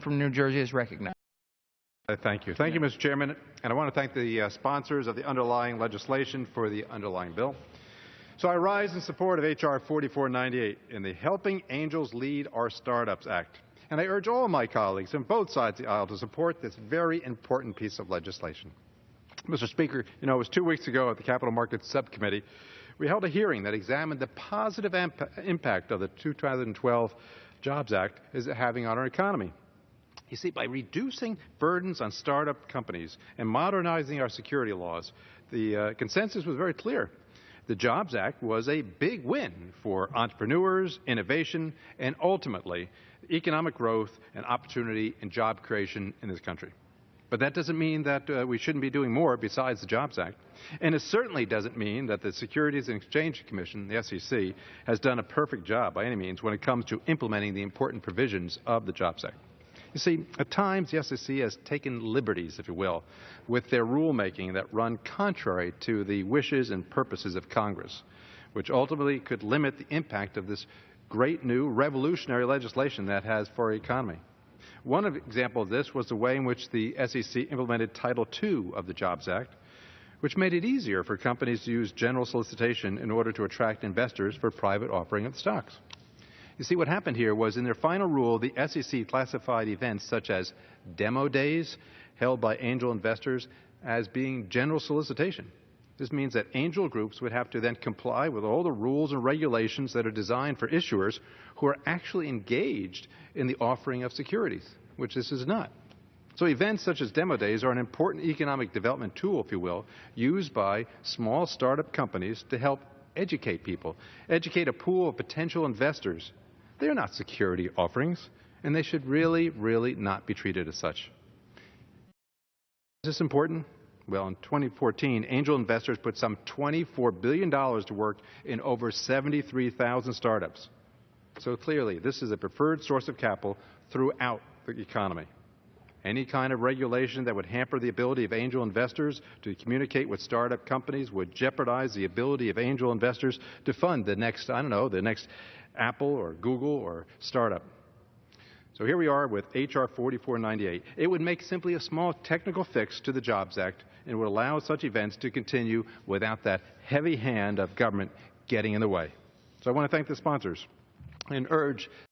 from New Jersey is recognized. Thank you. Thank you, Mr. Chairman. And I want to thank the sponsors of the underlying legislation for the underlying bill. So I rise in support of H.R. 4498 in the Helping Angels Lead Our Startups Act. And I urge all my colleagues on both sides of the aisle to support this very important piece of legislation. Mr. Speaker, it was 2 weeks ago at the Capital Markets Subcommittee, we held a hearing that examined the positive impact of the 2012 Jobs Act is having on our economy. You see, by reducing burdens on startup companies and modernizing our security laws, the consensus was very clear. The Jobs Act was a big win for entrepreneurs, innovation, and ultimately economic growth and opportunity and job creation in this country. But that doesn't mean that we shouldn't be doing more besides the Jobs Act. And it certainly doesn't mean that the Securities and Exchange Commission, the SEC, has done a perfect job by any means when it comes to implementing the important provisions of the Jobs Act. You see, at times the SEC has taken liberties, if you will, with their rulemaking that run contrary to the wishes and purposes of Congress, which ultimately could limit the impact of this great new revolutionary legislation that has for our economy. One example of this was the way in which the SEC implemented Title II of the Jobs Act, which made it easier for companies to use general solicitation in order to attract investors for private offering of stocks. You see, what happened here was in their final rule, the SEC classified events such as demo days held by angel investors as being general solicitation. This means that angel groups would have to then comply with all the rules and regulations that are designed for issuers who are actually engaged in the offering of securities, which this is not. So events such as demo days are an important economic development tool, if you will, used by small startup companies to help educate people, educate a pool of potential investors. They're not security offerings, and they should really, really not be treated as such. Is this important? Well, in 2014, angel investors put some $24 billion to work in over 73,000 startups. So clearly, this is a preferred source of capital throughout the economy. Any kind of regulation that would hamper the ability of angel investors to communicate with startup companies would jeopardize the ability of angel investors to fund the next, the next Apple or Google or startup. So here we are with H.R. 4498. It would make simply a small technical fix to the Jobs Act and would allow such events to continue without that heavy hand of government getting in the way. So I want to thank the sponsors and urge